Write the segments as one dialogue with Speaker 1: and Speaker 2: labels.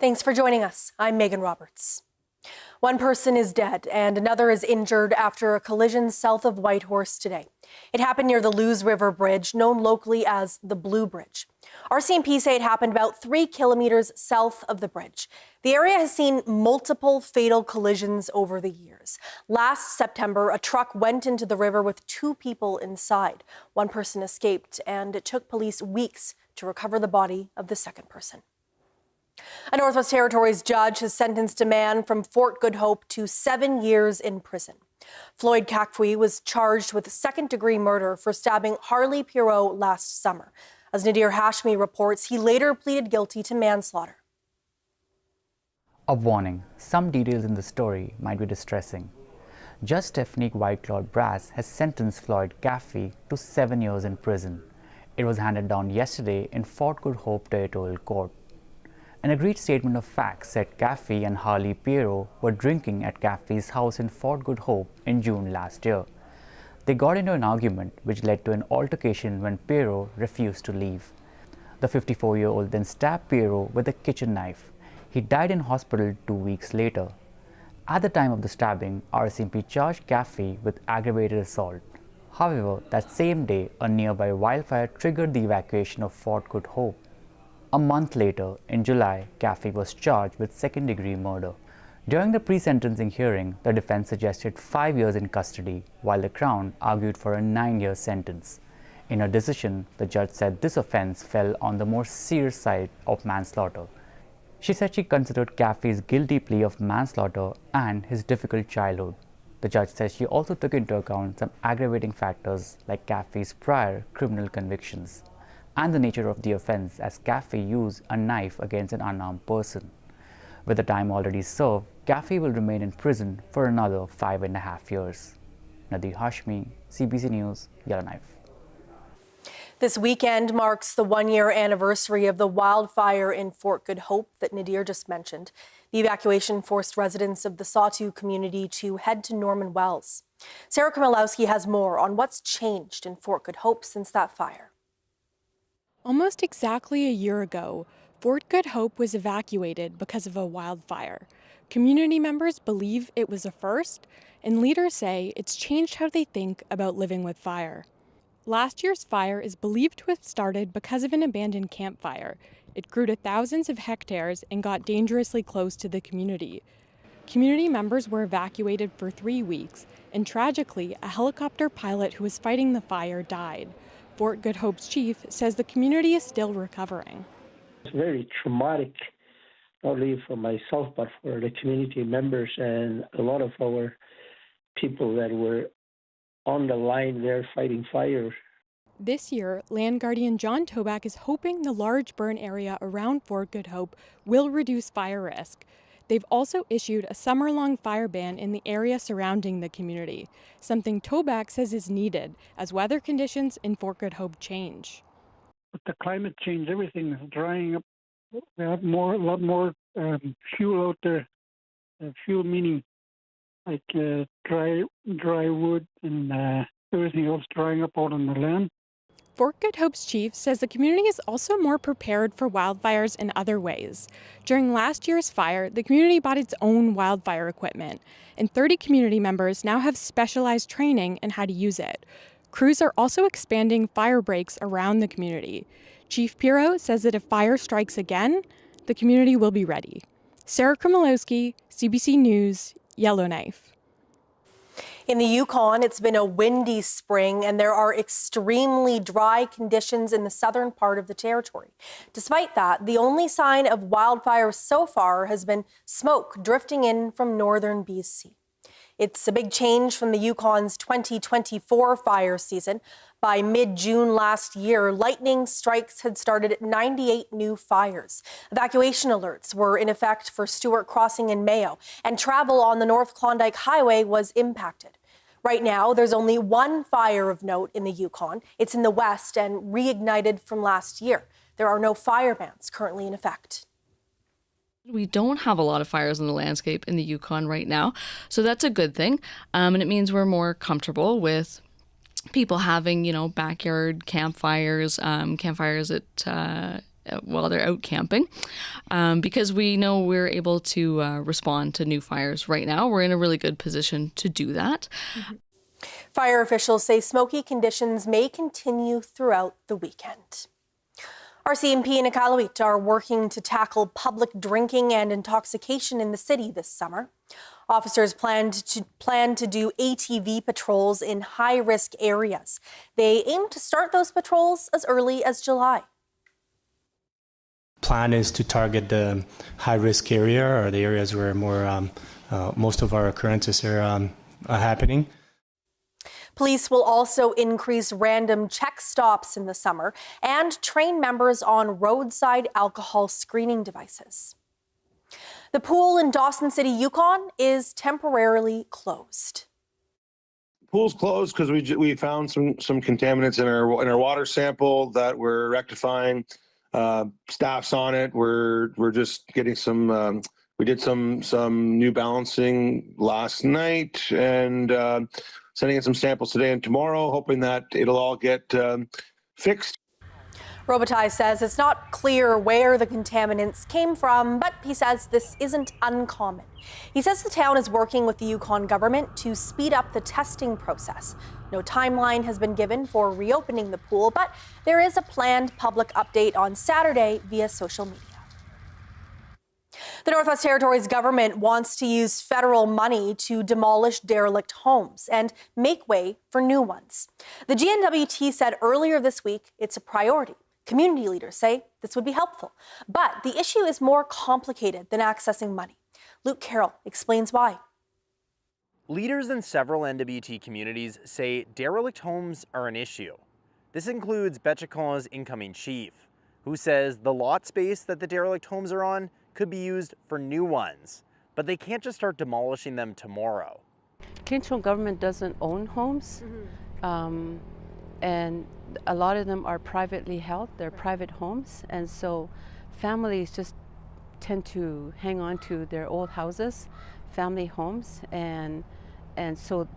Speaker 1: Thanks for joining us. I'm Megan Roberts. One person is dead and another is injured after a collision south of Whitehorse today. It happened near the Lewes River Bridge, known locally as the Blue Bridge. RCMP say it happened about 3 kilometers south of the bridge. The area has seen multiple fatal collisions over the years. Last September, a truck went into the river with 2 people inside. One person escaped, and it took police weeks to recover the body of the second person. A Northwest Territories judge has sentenced a man from Fort Good Hope to 7 years in prison. Floyd Caffy was charged with second-degree murder for stabbing Harley Pirot last summer. As Nadir Hashmi reports, he later pleaded guilty to manslaughter.
Speaker 2: A warning, some details in the story might be distressing. Judge Stephanie Whitecloud Brass has sentenced Floyd Caffy to 7 years in prison. It was handed down yesterday in Fort Good Hope Territorial Court. An agreed statement of facts said Caffy and Harley Pirot were drinking at Caffy's house in Fort Good Hope in June last year. They got into an argument which led to an altercation when Pirot refused to leave. The 54-year-old then stabbed Pirot with a kitchen knife. He died in hospital 2 weeks later. At the time of the stabbing, RCMP charged Caffy with aggravated assault. However, that same day, a nearby wildfire triggered the evacuation of Fort Good Hope. A month later, in July, Caffy was charged with second-degree murder. During the pre-sentencing hearing, the defense suggested 5 years in custody, while the Crown argued for a 9-year sentence. In her decision, the judge said this offense fell on the more serious side of manslaughter. She said she considered Caffy's guilty plea of manslaughter and his difficult childhood. The judge said she also took into account some aggravating factors like Caffy's prior criminal convictions and the nature of the offense, as Caffy used a knife against an unarmed person. With the time already served, Caffy will remain in prison for another 5.5 years. Nadir Hashmi, CBC News, Yellowknife.
Speaker 1: This weekend marks the 1-year anniversary of the wildfire in Fort Good Hope that Nadir just mentioned. The evacuation forced residents of the Sawtooth community to head to Norman Wells. Sarah Komilowski has more on what's changed in Fort Good Hope since that fire.
Speaker 3: Almost exactly a year ago, Fort Good Hope was evacuated because of a wildfire. Community members believe it was a first, and leaders say it's changed how they think about living with fire. Last year's fire is believed to have started because of an abandoned campfire. It grew to thousands of hectares and got dangerously close to the community. Community members were evacuated for 3 weeks, and tragically, a helicopter pilot who was fighting the fire died. Fort Good Hope's chief says the community is still recovering.
Speaker 4: It's very traumatic, not only for myself, but for the community members and a lot of our people that were on the line there fighting fire.
Speaker 3: This year, land guardian John Toback is hoping the large burn area around Fort Good Hope will reduce fire risk. They've also issued a summer-long fire ban in the area surrounding the community, something Toback says is needed as weather conditions in Fort Good Hope change.
Speaker 5: With the climate change, everything is drying up. We have a lot more fuel out there. Fuel meaning like dry wood and everything else drying up out on the land.
Speaker 3: Fort Good Hope's chief says the community is also more prepared for wildfires in other ways. During last year's fire, the community bought its own wildfire equipment, and 30 community members now have specialized training in how to use it. Crews are also expanding fire breaks around the community. Chief Pirot says that if fire strikes again, the community will be ready. Sarah Komilowski, CBC News, Yellowknife.
Speaker 1: In the Yukon, it's been a windy spring and there are extremely dry conditions in the southern part of the territory. Despite that, the only sign of wildfires so far has been smoke drifting in from northern BC. It's a big change from the Yukon's 2024 fire season. By mid-June last year, lightning strikes had started 98 new fires. Evacuation alerts were in effect for Stewart Crossing in Mayo, and travel on the North Klondike Highway was impacted. Right now, there's only one fire of note in the Yukon. It's in the west and reignited from last year. There are no fire bans currently in effect.
Speaker 6: We don't have a lot of fires in the landscape in the Yukon right now, so that's a good thing. And it means we're more comfortable with people having, backyard campfires, campfires at while they're out camping, because we know we're able to respond to new fires right now. We're in a really good position to do that.
Speaker 1: Fire officials say smoky conditions may continue throughout the weekend. RCMP and Iqaluit are working to tackle public drinking and intoxication in the city this summer. Officers plan to do ATV patrols in high-risk areas. They aim to start those patrols as early as July.
Speaker 7: Plan is to target the high-risk area, or the areas where most of our occurrences are happening.
Speaker 1: Police will also increase random check stops in the summer and train members on roadside alcohol screening devices. The pool in Dawson City, Yukon is temporarily closed.
Speaker 8: Pool's closed because we found some contaminants in our water sample that we're rectifying. Staff's on it. We're just getting some. We did some new balancing last night and sending in some samples today and tomorrow, hoping that it'll all get fixed.
Speaker 1: Robitaille says it's not clear where the contaminants came from, but he says this isn't uncommon. He says the town is working with the Yukon government to speed up the testing process. No timeline has been given for reopening the pool, but there is a planned public update on Saturday via social media. The Northwest Territories government wants to use federal money to demolish derelict homes and make way for new ones. The GNWT said earlier this week it's a priority. Community leaders say this would be helpful, but the issue is more complicated than accessing money. Luke Carroll explains why.
Speaker 9: Leaders in several NWT communities say derelict homes are an issue. This includes Betchacon's incoming chief, who says the lot space that the derelict homes are on could be used for new ones, but they can't just start demolishing them tomorrow.
Speaker 10: Provincial government doesn't own homes, and a lot of them are privately held. They're private homes, and so families just tend to hang on to their old houses, family homes, and so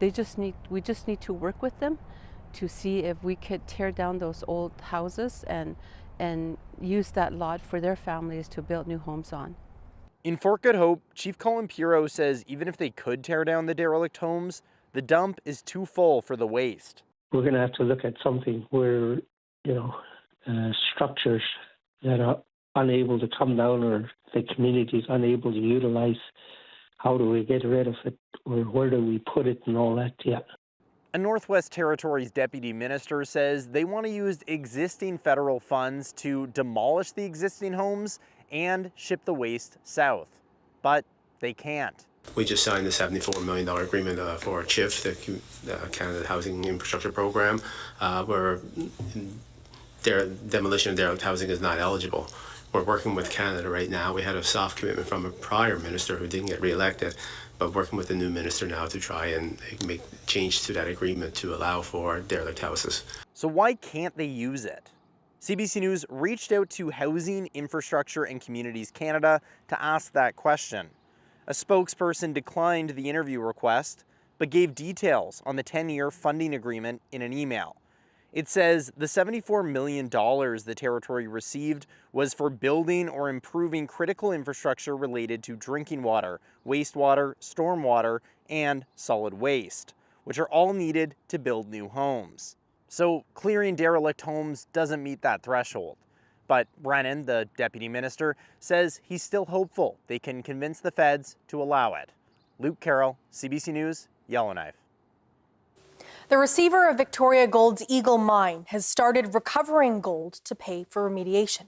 Speaker 10: we just need to work with them to see if we could tear down those old houses and use that lot for their families to build new homes on.
Speaker 9: In Fort Good Hope, Chief Colin Piro says even if they could tear down the derelict homes, the dump is too full for the waste.
Speaker 4: We're going to have to look at something where, structures that are unable to come down or the community is unable to utilize, how do we get rid of it, or where do we put it and all that, yeah.
Speaker 9: A Northwest Territories deputy minister says they want to use existing federal funds to demolish the existing homes and ship the waste south, but they can't.
Speaker 11: We just signed the $74 million agreement for CHIF, the Canada Housing Infrastructure Program, where demolition of derelict housing is not eligible. We're working with Canada right now. We had a soft commitment from a prior minister who didn't get reelected, but working with the new minister now to try and make change to that agreement to allow for derelict houses.
Speaker 9: So why can't they use it? CBC News reached out to Housing, Infrastructure and Communities Canada to ask that question. A spokesperson declined the interview request, but gave details on the 10-year funding agreement in an email. It says the $74 million the territory received was for building or improving critical infrastructure related to drinking water, wastewater, stormwater, and solid waste, which are all needed to build new homes. So clearing derelict homes doesn't meet that threshold. But Brennan, the deputy minister, says he's still hopeful they can convince the feds to allow it. Luke Carroll, CBC News, Yellowknife.
Speaker 1: The receiver of Victoria Gold's Eagle Mine has started recovering gold to pay for remediation.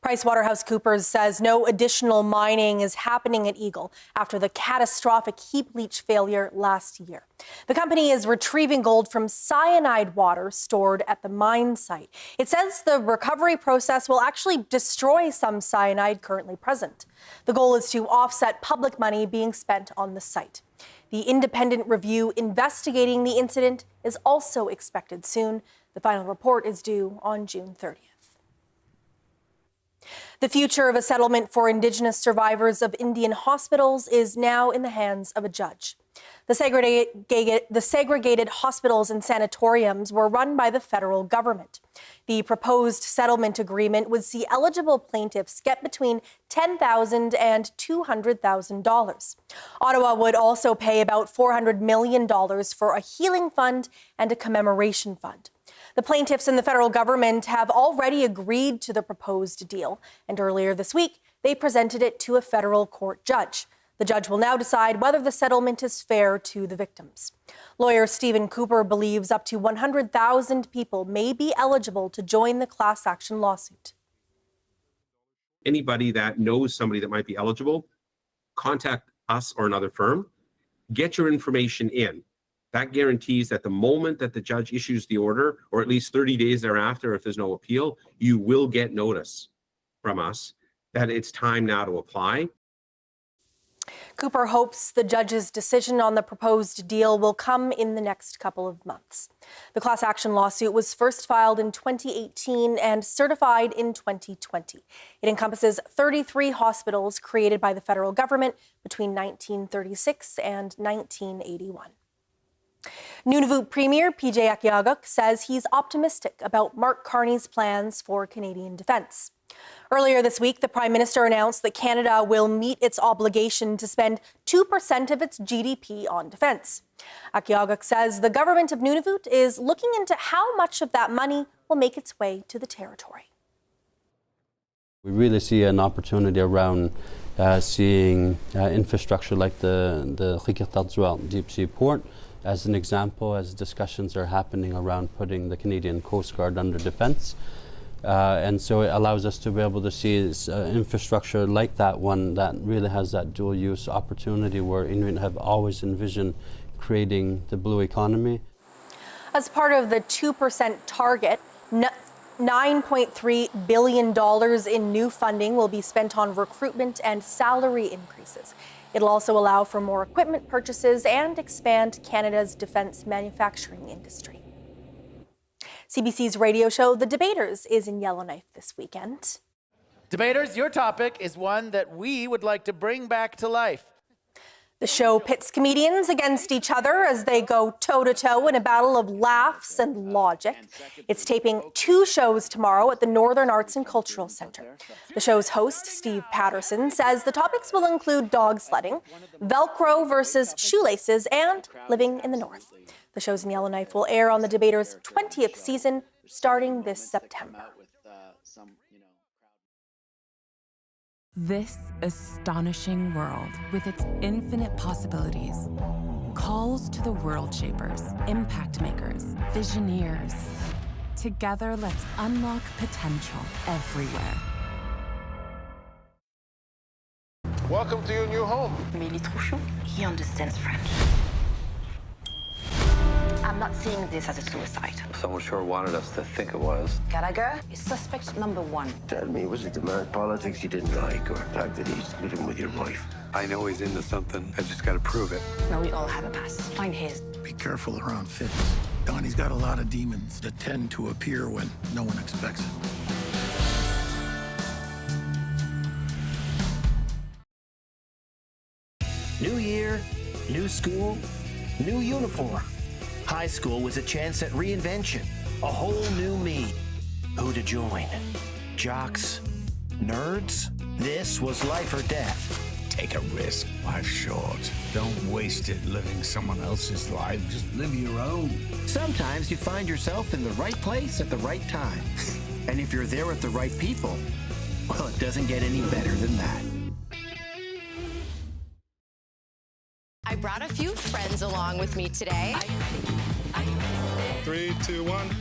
Speaker 1: PricewaterhouseCoopers says no additional mining is happening at Eagle after the catastrophic heap leach failure last year. The company is retrieving gold from cyanide water stored at the mine site. It says the recovery process will actually destroy some cyanide currently present. The goal is to offset public money being spent on the site. The independent review investigating the incident is also expected soon. The final report is due on June 30th. The future of a settlement for Indigenous survivors of Indian hospitals is now in the hands of a judge. The segregated hospitals and sanatoriums were run by the federal government. The proposed settlement agreement would see eligible plaintiffs get between $10,000 and $200,000. Ottawa would also pay about $400 million for a healing fund and a commemoration fund. The plaintiffs and the federal government have already agreed to the proposed deal, and earlier this week, they presented it to a federal court judge. The judge will now decide whether the settlement is fair to the victims. Lawyer Stephen Cooper believes up to 100,000 people may be eligible to join the class action lawsuit.
Speaker 12: Anybody that knows somebody that might be eligible, contact us or another firm, get your information in. That guarantees that the moment that the judge issues the order, or at least 30 days thereafter, if there's no appeal, you will get notice from us that it's time now to apply.
Speaker 1: Cooper hopes the judge's decision on the proposed deal will come in the next couple of months. The class action lawsuit was first filed in 2018 and certified in 2020. It encompasses 33 hospitals created by the federal government between 1936 and 1981. Nunvik Premier PJ Akiaguk says he's optimistic about Mark Carney's plans for Canadian defence. Earlier this week, the Prime Minister announced that Canada will meet its obligation to spend 2% of its GDP on defence. Akiaguk says the government of Nunavut is looking into how much of that money will make its way to the territory.
Speaker 13: We really see an opportunity around seeing infrastructure like the Riquetat deep sea port as an example, as discussions are happening around putting the Canadian Coast Guard under defence. And so it allows us to be able to see infrastructure like that one that really has that dual use opportunity where Inuit have always envisioned creating the blue economy.
Speaker 1: As part of the 2% target, $9.3 billion in new funding will be spent on recruitment and salary increases. It'll also allow for more equipment purchases and expand Canada's defence manufacturing industry. CBC's radio show, The Debaters, is in Yellowknife this weekend.
Speaker 14: Debaters, your topic is one that we would like to bring back to life.
Speaker 1: The show pits comedians against each other as they go toe-to-toe in a battle of laughs and logic. It's taping 2 shows tomorrow at the Northern Arts and Cultural Centre. The show's host, Steve Patterson, says the topics will include dog sledding, Velcro versus shoelaces, and living in the North. The shows in Yellowknife will air on The Debaters' 20th season, starting this September.
Speaker 15: This astonishing world, with its infinite possibilities, calls to the world shapers, impact makers, visioneers. Together, let's unlock potential everywhere.
Speaker 16: Welcome to your new home.
Speaker 17: Mais il est trop chaud. He understands French. I'm not seeing this as a suicide.
Speaker 18: Someone sure wanted us to think it was.
Speaker 17: Gallagher is suspect number 1.
Speaker 18: Tell me, was it the marriage politics you didn't like, or the fact that he's living with your wife? I know he's into something. I just got to prove it.
Speaker 17: No, we all have a past. Find his.
Speaker 19: Be careful around Fitz. Donnie's got a lot of demons that tend to appear when no one expects it.
Speaker 20: New year, new school, new uniform. High school was a chance at reinvention, a whole new me. Who to join? Jocks? Nerds? This was life or death.
Speaker 21: Take a risk. Life's short. Don't waste it living someone else's life. Just live your own.
Speaker 20: Sometimes you find yourself in the right place at the right time. And if you're there with the right people, well, it doesn't get any better than that.
Speaker 22: I brought a few friends along with me today.
Speaker 23: 3, 2, 1.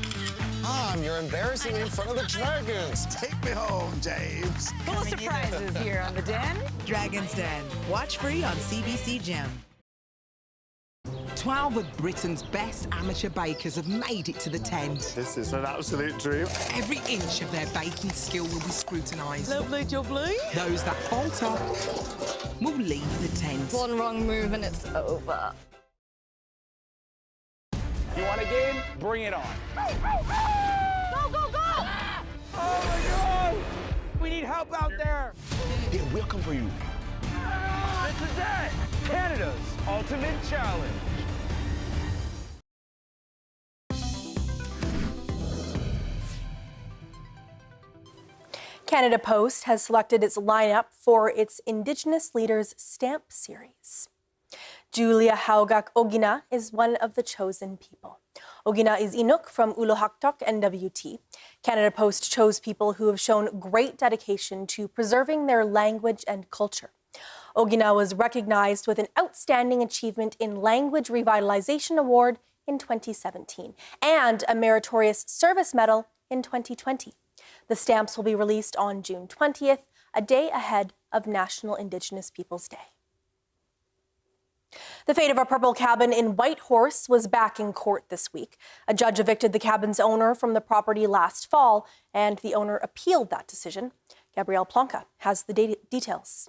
Speaker 24: Mom, you're embarrassing me in front of the dragons.
Speaker 23: Take me home, James.
Speaker 25: Full of surprises here on The Den. Dragon's Den. Watch free on CBC Gem.
Speaker 26: 12 of Britain's best amateur bakers have made it to the tent.
Speaker 23: This is an absolute dream.
Speaker 26: Every inch of their baking skill will be scrutinised.
Speaker 25: Lovely jubbly.
Speaker 26: Those that falter will leave the tent.
Speaker 22: One wrong move and it's over.
Speaker 14: You want a game? Bring it on.
Speaker 22: Go, go, go!
Speaker 14: Oh my God! We need help out there.
Speaker 23: Yeah, we'll come for you.
Speaker 14: This is it! Canada's
Speaker 2: ultimate challenge.
Speaker 1: Canada Post has selected its lineup for its Indigenous Leaders Stamp Series. Julia Haugak Ogina is one of the chosen people. Ogina is Inuk from Uluhaktok NWT. Canada Post chose people who have shown great dedication to preserving their language and culture. Ogina was recognized with an Outstanding Achievement in Language Revitalization Award in 2017 and a Meritorious Service Medal in 2020. The stamps will be released on June 20th, a day ahead of National Indigenous Peoples Day. The fate of a purple cabin in Whitehorse was back in court this week. A judge evicted the cabin's owner from the property last fall, and the owner appealed that decision. Gabrielle Plonka has the details.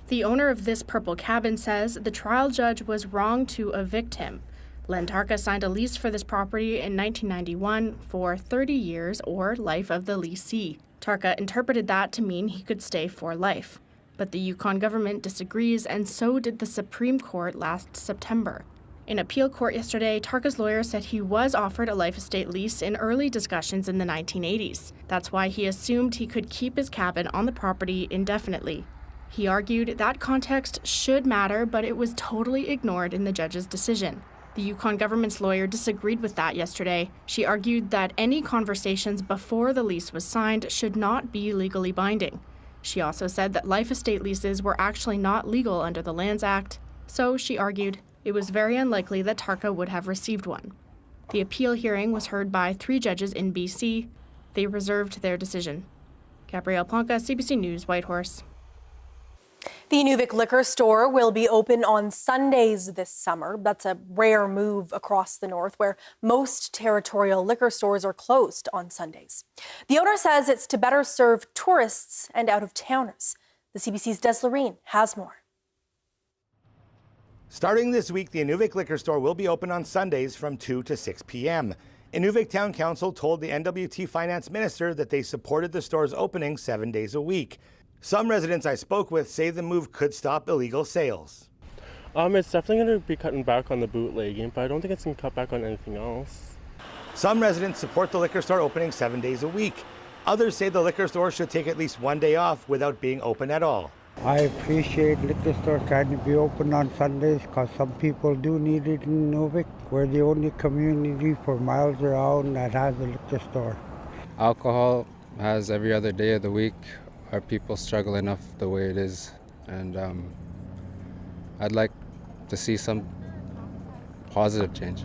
Speaker 3: The owner of this purple cabin says the trial judge was wrong to evict him. Len Tarka signed a lease for this property in 1991 for 30 years or life of the leasee. Tarka interpreted that to mean he could stay for life. But the Yukon government disagrees, and so did the Supreme Court last September. In appeal court yesterday, Tarka's lawyer said he was offered a life estate lease in early discussions in the 1980s. That's why he assumed he could keep his cabin on the property indefinitely. He argued that context should matter, but it was totally ignored in the judge's decision. The Yukon government's lawyer disagreed with that yesterday. She argued that any conversations before the lease was signed should not be legally binding. She also said that life estate leases were actually not legal under the Lands Act, so she argued it was very unlikely that Tarka would have received one. The appeal hearing was heard by 3 judges in BC. They reserved their decision. Gabrielle Plonka, CBC News, Whitehorse.
Speaker 1: The Inuvik liquor store will be open on Sundays this summer. That's a rare move across the north, where most territorial liquor stores are closed on Sundays. The owner says it's to better serve tourists and out-of-towners. The CBC's Des Loreen has more.
Speaker 5: Starting this week, the Inuvik liquor store will be open on Sundays from 2 to 6 p.m. Inuvik Town Council told the NWT Finance Minister that they supported the store's opening 7 days a week. Some residents I spoke with say the move could stop illegal sales.
Speaker 6: It's definitely going to be cutting back on the bootlegging, but I don't think it's going to cut back on anything else.
Speaker 5: Some residents support the liquor store opening 7 days a week. Others say the liquor store should take at least one day off without being open at all.
Speaker 7: I appreciate liquor store trying to be open on Sundays because some people do need it in Nunvik. We're the only community for miles around that has a liquor store.
Speaker 8: Alcohol has every other day of the week. Our people struggle enough the way it is, and I'd like to see some positive change.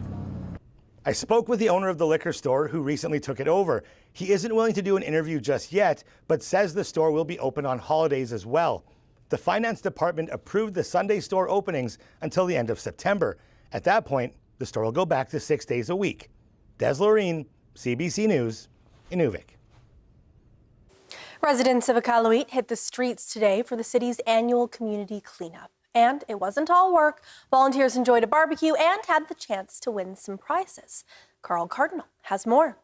Speaker 5: I spoke with the owner of the liquor store who recently took it over. He isn't willing to do an interview just yet, but says the store will be open on holidays as well. The finance department approved the Sunday store openings until the end of September. At that point, the store will go back to 6 days a week. Des Loreen, CBC News, Inuvik.
Speaker 1: Residents of Iqaluit hit the streets today for the city's annual community cleanup. And it wasn't all work. Volunteers enjoyed a barbecue and had the chance to win some prizes. Carl Cardinal has more.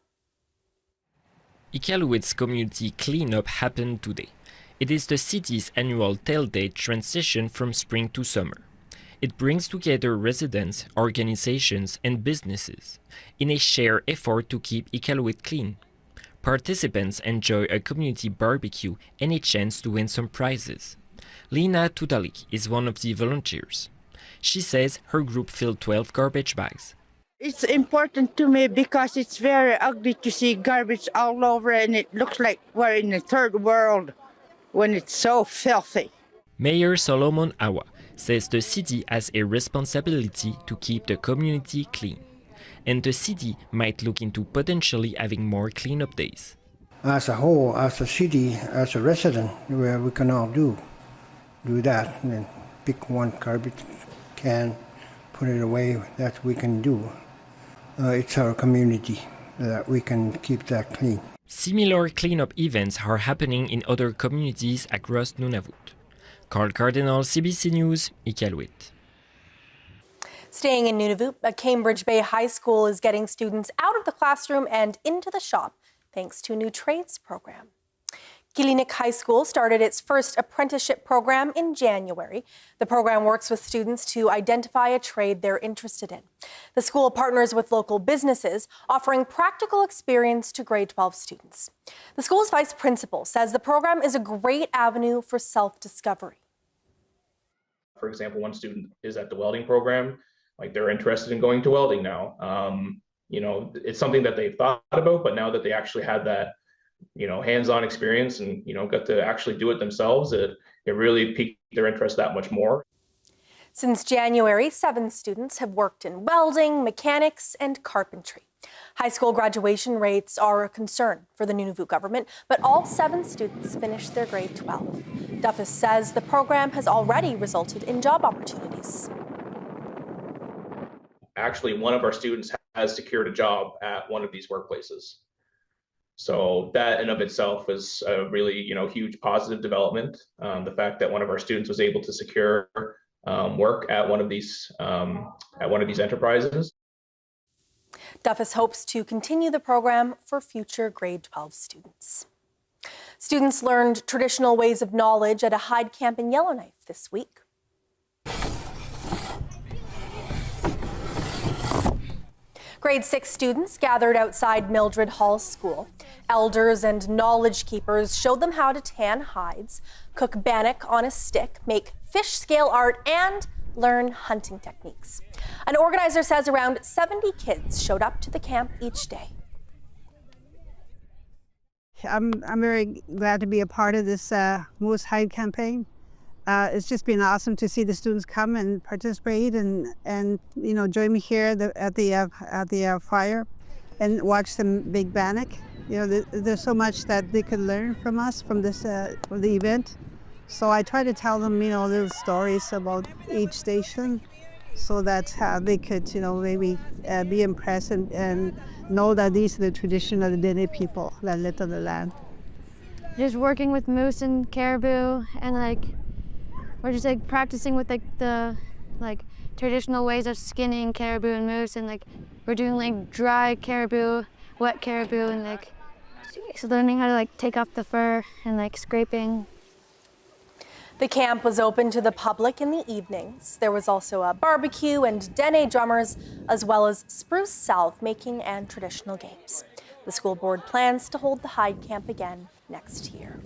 Speaker 27: Iqaluit's community cleanup happened today. It is the city's annual tail day transition from spring to summer. It brings together residents, organizations, and businesses in a shared effort to keep Iqaluit clean. Participants enjoy a community barbecue and a chance to win some prizes. Lina Tudalik is one of the volunteers. She says her group filled 12 garbage bags.
Speaker 28: It's important to me because it's very ugly to see garbage all over, and it looks like we're in the third world when it's so filthy.
Speaker 27: Mayor Solomon Awa says the city has a responsibility to keep the community clean, and the city might look into potentially having more cleanup days.
Speaker 29: As a whole, as a city, as a resident, we can all do that, and then pick one garbage can, put it away. That we can do. It's our community that we can keep that clean.
Speaker 27: Similar cleanup events are happening in other communities across Nunavut. Carl Cardinal, CBC News, Iqaluit.
Speaker 1: Staying in Nunavut, a Cambridge Bay High School is getting students out of the classroom and into the shop thanks to a new trades program. Inuvik High School started its first apprenticeship program in January. The program works with students to identify a trade they're interested in. The school partners with local businesses, offering practical experience to grade 12 students. The school's vice principal says the program is a great avenue for self-discovery.
Speaker 2: For example, one student is at the welding program, like they're interested in going to welding now. It's something that they've thought about, but now that they actually had that hands-on experience and, got to actually do it themselves, it really piqued their interest that much more.
Speaker 1: Since January, 7 students have worked in welding, mechanics, and carpentry. High school graduation rates are a concern for the Nunvik government, but all 7 students finished their grade 12. Duffus says the program has already resulted in job opportunities.
Speaker 2: Actually, one of our students has secured a job at one of these workplaces. So that in of itself was a really, huge positive development. The fact that one of our students was able to secure work at one of these enterprises.
Speaker 1: Duffus hopes to continue the program for future grade 12 students. Students learned traditional ways of knowledge at a hide camp in Yellowknife this week. Grade 6 students gathered outside Mildred Hall's school. Elders and knowledge keepers showed them how to tan hides, cook bannock on a stick, make fish scale art, and learn hunting techniques. An organizer says around 70 kids showed up to the camp each day.
Speaker 4: I'm very glad to be a part of this Moose Hide campaign. It's just been awesome to see the students come and participate and join me here at the fire and watch some big bannock. There's so much that they could learn from us from this the event. So I try to tell them little stories about each station, so that they could maybe be impressed and know that these are the tradition of the Dene people that lived on the land.
Speaker 9: Just working with moose and caribou, and we're just practicing with the traditional ways of skinning caribou and moose, and we're doing dry caribou, wet caribou, and so learning how to take off the fur and scraping.
Speaker 1: The camp was open to the public in the evenings. There was also a barbecue and Dene drummers, as well as spruce salve making and traditional games. The school board plans to hold the hide camp again next year.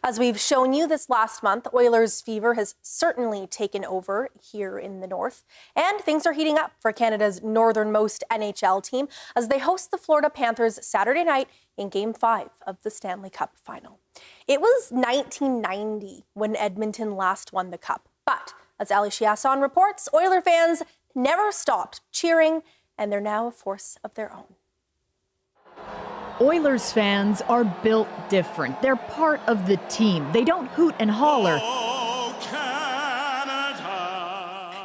Speaker 1: As we've shown you this last month, Oilers fever has certainly taken over here in the north, and things are heating up for Canada's northernmost NHL team as they host the Florida Panthers Saturday night in Game 5 of the Stanley Cup Final. It was 1990 when Edmonton last won the Cup, but as Ali Chiasson reports, Oiler fans never stopped cheering, and they're now a force of their own.
Speaker 10: Oilers fans are built different. They're part of the team. They don't hoot and holler.
Speaker 23: Oh, Canada.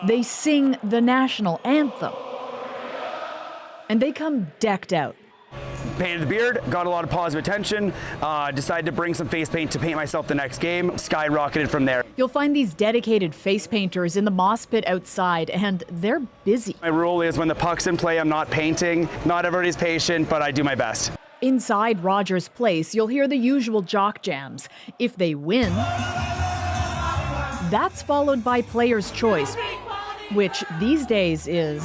Speaker 10: They sing the national anthem. And they come decked out.
Speaker 11: Painted the beard, got a lot of positive attention, decided to bring some face paint to paint myself the next game, skyrocketed from there.
Speaker 10: You'll find these dedicated face painters in the moss pit outside, and they're busy.
Speaker 11: My rule is when the puck's in play, I'm not painting. Not everybody's patient, but I do my best.
Speaker 10: Inside Rogers Place, you'll hear the usual jock jams. If they win, that's followed by Player's Choice, which these days is...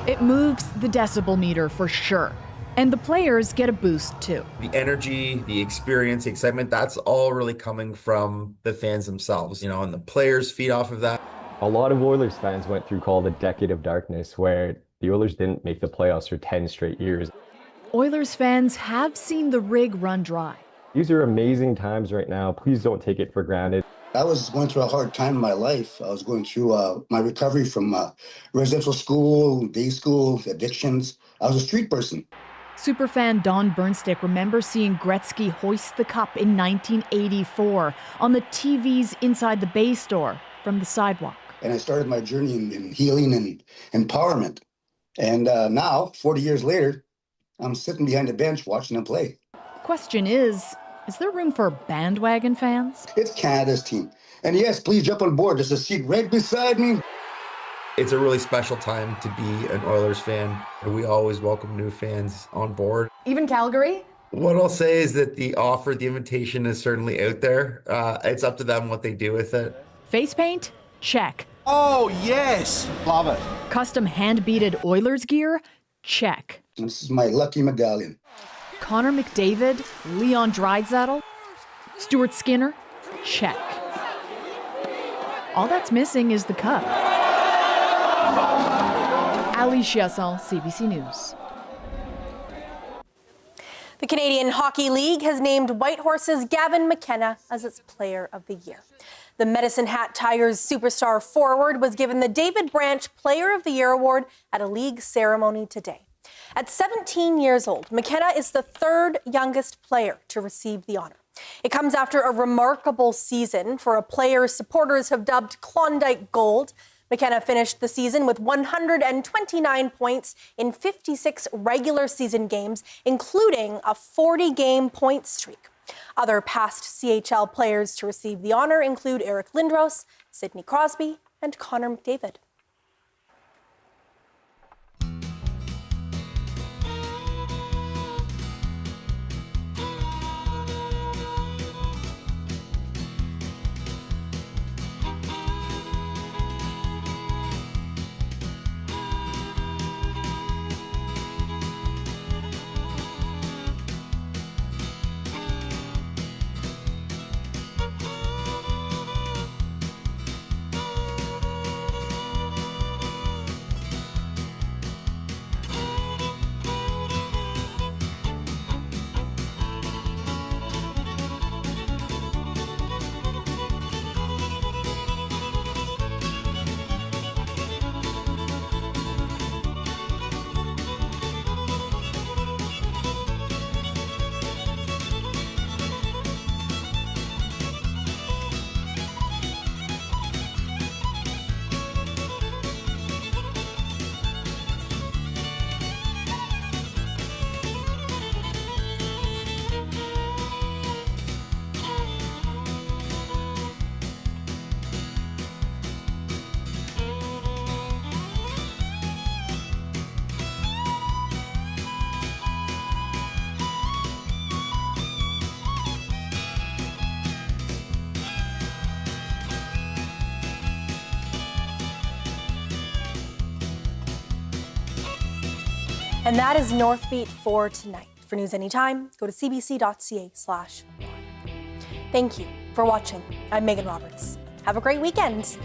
Speaker 10: it moves the decibel meter for sure. And the players get a boost too.
Speaker 12: The energy, the experience, the excitement, that's all really coming from the fans themselves, and the players feed off of that.
Speaker 13: A lot of Oilers fans went through called a decade of darkness where the Oilers didn't make the playoffs for 10 straight years.
Speaker 10: Oilers fans have seen the rig run dry.
Speaker 13: These are amazing times right now. Please don't take it for granted.
Speaker 15: I was going through a hard time in my life. I was going through my recovery from residential school, day school, addictions. I was a street person.
Speaker 10: Superfan Don Burnstick remembers seeing Gretzky hoist the cup in 1984 on the TVs inside the Bay store from the sidewalk.
Speaker 15: And I started my journey in healing and empowerment. And now, 40 years later, I'm sitting behind a bench watching them play.
Speaker 10: Question is there room for bandwagon fans?
Speaker 15: It's Canada's team. And yes, please jump on board. There's a seat right beside me.
Speaker 12: It's a really special time to be an Oilers fan. We always welcome new fans on board.
Speaker 16: Even Calgary,
Speaker 12: What I'll say is that the invitation is certainly out there. It's up to them what they do with it.
Speaker 10: Face paint? Check.
Speaker 23: Oh, yes. Love it.
Speaker 10: Custom hand-beaded Oilers gear? Check.
Speaker 15: This is my lucky medallion.
Speaker 10: Connor McDavid? Leon Draisaitl? Stuart Skinner? Check. All that's missing is the cup. Ali Chiasson, CBC News.
Speaker 1: The Canadian Hockey League has named Whitehorse's Gavin McKenna as its Player of the Year. The Medicine Hat Tigers superstar forward was given the David Branch Player of the Year award at a league ceremony today. At 17 years old, McKenna is the third youngest player to receive the honor. It comes after a remarkable season for a player supporters have dubbed Klondike Gold. McKenna finished the season with 129 points in 56 regular season games, including a 40-game point streak. Other past CHL players to receive the honor include Eric Lindros, Sidney Crosby, and Connor McDavid. And that is Northbeat for tonight. For news anytime, go to cbc.ca/. Thank you for watching. I'm Megan Roberts. Have a great weekend.